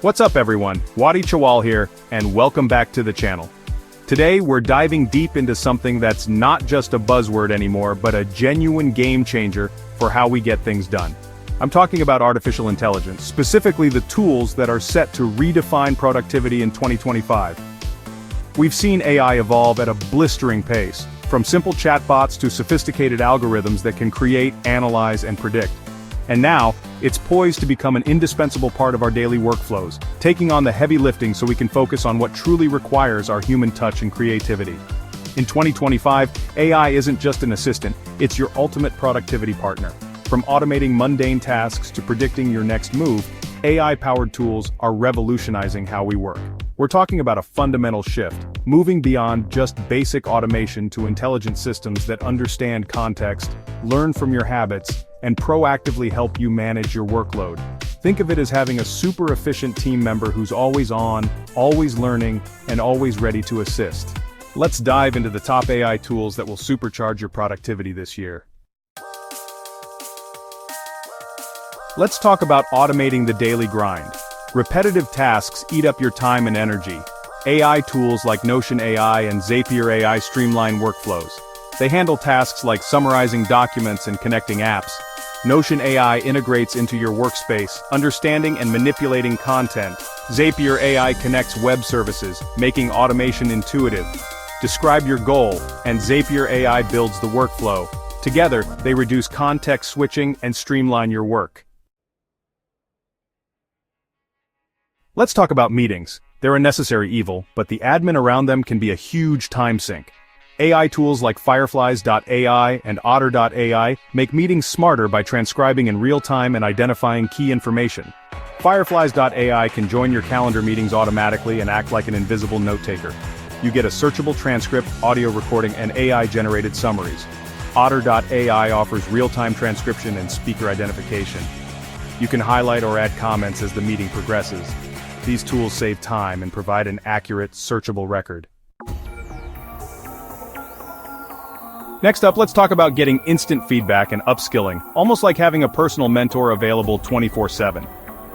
What's up everyone, Wadi Chawal here, and welcome back to the channel. Today we're diving deep into something that's not just a buzzword anymore, but a genuine game changer for how we get things done. I'm talking about artificial intelligence, specifically the tools that are set to redefine productivity in 2025. We've seen AI evolve at a blistering pace, from simple chatbots to sophisticated algorithms that can create, analyze, and predict. And now, it's poised to become an indispensable part of our daily workflows, taking on the heavy lifting so we can focus on what truly requires our human touch and creativity. In 2025, AI isn't just an assistant, it's your ultimate productivity partner. From automating mundane tasks to predicting your next move, AI-powered tools are revolutionizing how we work. We're talking about a fundamental shift, moving beyond just basic automation to intelligent systems that understand context, learn from your habits, and proactively help you manage your workload. Think of it as having a super efficient team member who's always on, always learning, and always ready to assist. Let's dive into the top AI tools that will supercharge your productivity this year. Let's talk about automating the daily grind. Repetitive tasks eat up your time and energy. AI tools like Notion AI and Zapier AI streamline workflows. They handle tasks like summarizing documents and connecting apps. Notion AI integrates into your workspace, understanding and manipulating content. Zapier AI connects web services, making automation intuitive. Describe your goal, and Zapier AI builds the workflow. Together, they reduce context switching and streamline your work. Let's talk about meetings. They're a necessary evil, but the admin around them can be a huge time sink. AI tools like Fireflies.ai and Otter.ai make meetings smarter by transcribing in real time and identifying key information. Fireflies.ai can join your calendar meetings automatically and act like an invisible note-taker. You get a searchable transcript, audio recording, and AI-generated summaries. Otter.ai offers real-time transcription and speaker identification. You can highlight or add comments as the meeting progresses. These tools save time and provide an accurate, searchable record. Next up, let's talk about getting instant feedback and upskilling, almost like having a personal mentor available 24/7.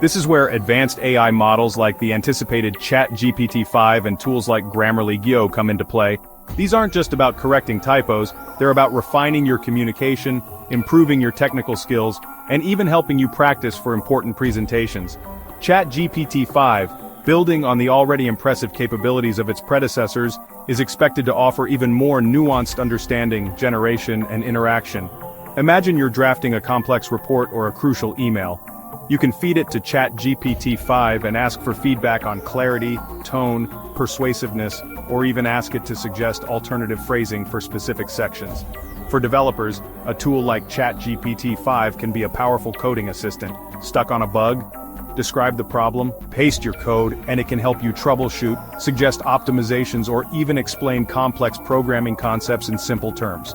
This is where advanced AI models like the anticipated ChatGPT-5 and tools like GrammarlyGO come into play. These aren't just about correcting typos, they're about refining your communication, improving your technical skills, and even helping you practice for important presentations. ChatGPT-5, building on the already impressive capabilities of its predecessors, is expected to offer even more nuanced understanding, generation, and interaction. Imagine you're drafting a complex report or a crucial email. You can feed it to ChatGPT-5 and ask for feedback on clarity, tone, persuasiveness, or even ask it to suggest alternative phrasing for specific sections. For developers, a tool like ChatGPT-5 can be a powerful coding assistant. Stuck on a bug? Describe the problem, paste your code, and it can help you troubleshoot, suggest optimizations, or even explain complex programming concepts in simple terms.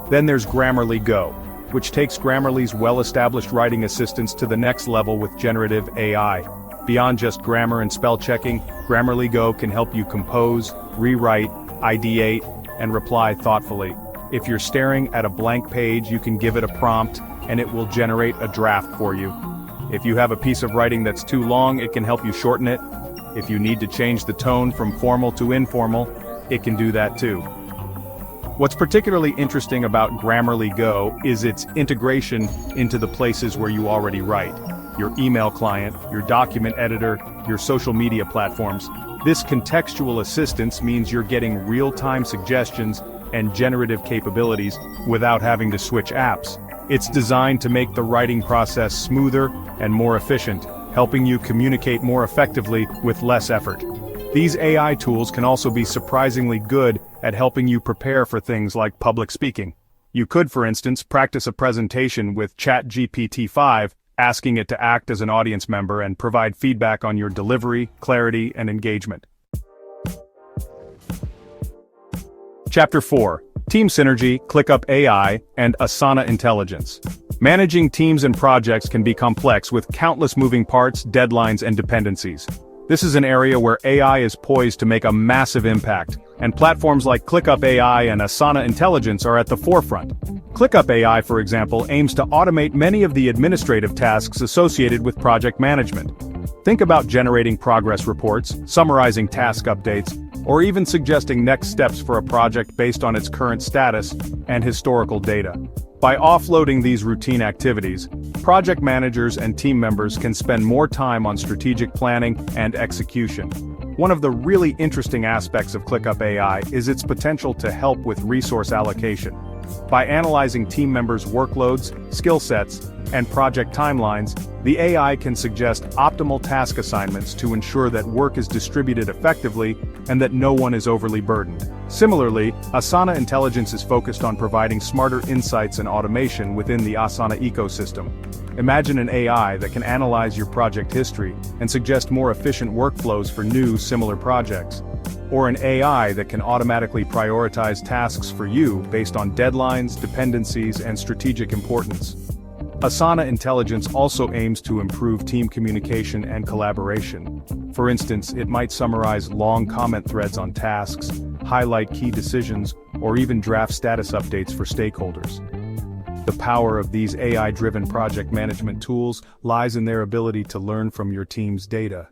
Then there's GrammarlyGO, which takes Grammarly's well-established writing assistants to the next level with generative AI. Beyond just grammar and spell checking, GrammarlyGO can help you compose, rewrite, ideate, and reply thoughtfully. If you're staring at a blank page, you can give it a prompt, and it will generate a draft for you. If you have a piece of writing that's too long, it can help you shorten it. If you need to change the tone from formal to informal, it can do that too. What's particularly interesting about GrammarlyGO is its integration into the places where you already write. Your email client, your document editor, your social media platforms. This contextual assistance means you're getting real-time suggestions and generative capabilities without having to switch apps. It's designed to make the writing process smoother and more efficient, helping you communicate more effectively with less effort. These AI tools can also be surprisingly good at helping you prepare for things like public speaking. You could, for instance, practice a presentation with ChatGPT-5, asking it to act as an audience member and provide feedback on your delivery, clarity, and engagement. Chapter 4. Team Synergy, ClickUp AI, and Asana Intelligence. Managing teams and projects can be complex with countless moving parts, deadlines, and dependencies. This is an area where AI is poised to make a massive impact, and platforms like ClickUp AI and Asana Intelligence are at the forefront. ClickUp AI, for example, aims to automate many of the administrative tasks associated with project management. Think about generating progress reports, summarizing task updates, or even suggesting next steps for a project based on its current status and historical data. By offloading these routine activities, project managers and team members can spend more time on strategic planning and execution. One of the really interesting aspects of ClickUp AI is its potential to help with resource allocation. By analyzing team members' workloads, skill sets, and project timelines, the AI can suggest optimal task assignments to ensure that work is distributed effectively and that no one is overly burdened. Similarly, Asana Intelligence is focused on providing smarter insights and automation within the Asana ecosystem. Imagine an AI that can analyze your project history and suggest more efficient workflows for new, similar projects. Or an AI that can automatically prioritize tasks for you based on deadlines, dependencies, and strategic importance. Asana Intelligence also aims to improve team communication and collaboration. For instance, it might summarize long comment threads on tasks, highlight key decisions, or even draft status updates for stakeholders. The power of these AI-driven project management tools lies in their ability to learn from your team's data.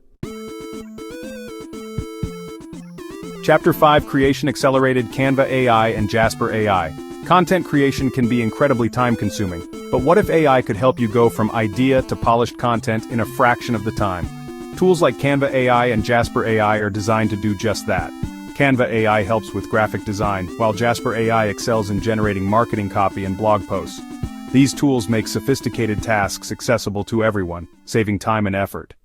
Chapter 5: Creation Accelerated. Canva AI and Jasper AI. Content creation can be incredibly time-consuming, but what if AI could help you go from idea to polished content in a fraction of the time? Tools like Canva AI and Jasper AI are designed to do just that. Canva AI helps with graphic design, while Jasper AI excels in generating marketing copy and blog posts. These tools make sophisticated tasks accessible to everyone, saving time and effort.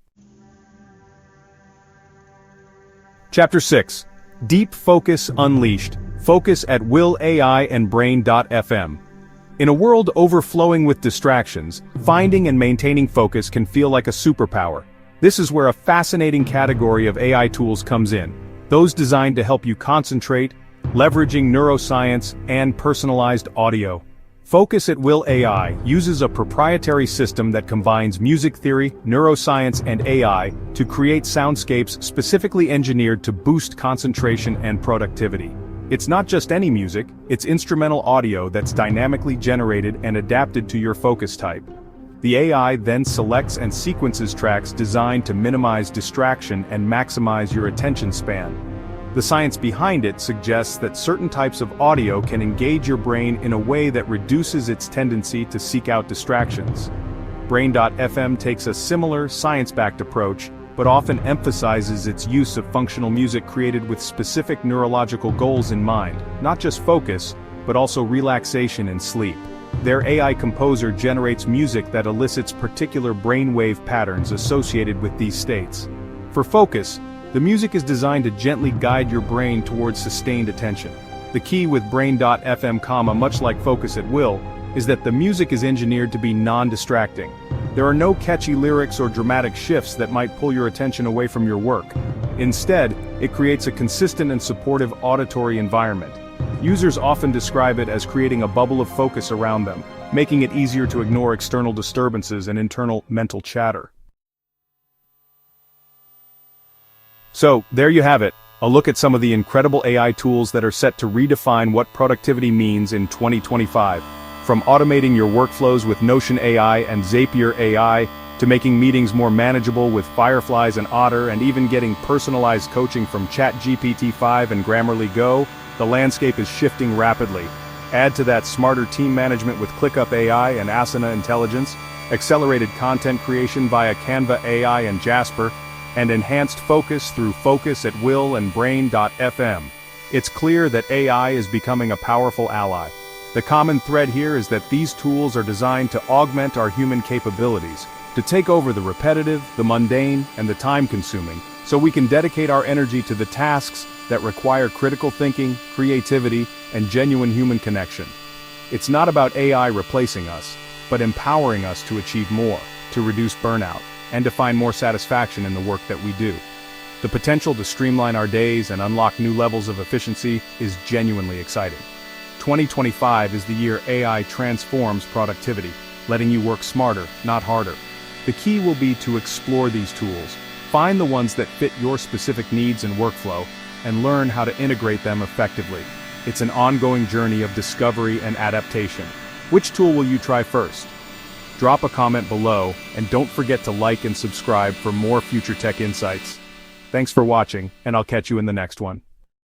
Chapter 6: Deep Focus Unleashed. Focus at Will AI and Brain.fm. In a world overflowing with distractions, finding and maintaining focus can feel like a superpower. This is where a fascinating category of AI tools comes in, those designed to help you concentrate, leveraging neuroscience and personalized audio. Focus at Will AI uses a proprietary system that combines music theory, neuroscience, and AI to create soundscapes specifically engineered to boost concentration and productivity. It's not just any music, it's instrumental audio that's dynamically generated and adapted to your focus type. The AI then selects and sequences tracks designed to minimize distraction and maximize your attention span. The science behind it suggests that certain types of audio can engage your brain in a way that reduces its tendency to seek out distractions. Brain.fm takes a similar, science-backed approach, but often emphasizes its use of functional music created with specific neurological goals in mind, not just focus, but also relaxation and sleep. Their AI composer generates music that elicits particular brainwave patterns associated with these states. For focus, the music is designed to gently guide your brain towards sustained attention. The key with Brain.fm, much like Focus at Will, is that the music is engineered to be non-distracting. There are no catchy lyrics or dramatic shifts that might pull your attention away from your work. Instead, it creates a consistent and supportive auditory environment. Users often describe it as creating a bubble of focus around them, making it easier to ignore external disturbances and internal mental chatter. So, there you have it, a look at some of the incredible AI tools that are set to redefine what productivity means in 2025. From automating your workflows with Notion AI and Zapier AI, to making meetings more manageable with Fireflies and Otter, and even getting personalized coaching from ChatGPT-5 and GrammarlyGO, the landscape is shifting rapidly. Add to that smarter team management with ClickUp AI and Asana Intelligence, accelerated content creation via Canva AI and Jasper, and enhanced focus through Focus at Will and Brain.fm. It's clear that AI is becoming a powerful ally. The common thread here is that these tools are designed to augment our human capabilities, to take over the repetitive, the mundane, and the time-consuming, so we can dedicate our energy to the tasks that require critical thinking, creativity, and genuine human connection. It's not about AI replacing us, but empowering us to achieve more, to reduce burnout, and to find more satisfaction in the work that we do. The potential to streamline our days and unlock new levels of efficiency is genuinely exciting. 2025 is the year AI transforms productivity, letting you work smarter, not harder. The key will be to explore these tools, find the ones that fit your specific needs and workflow, and learn how to integrate them effectively. It's an ongoing journey of discovery and adaptation. Which tool will you try first? drop a comment below, and don't forget to like and subscribe for more future tech insights. Thanks for watching, and I'll catch you in the next one.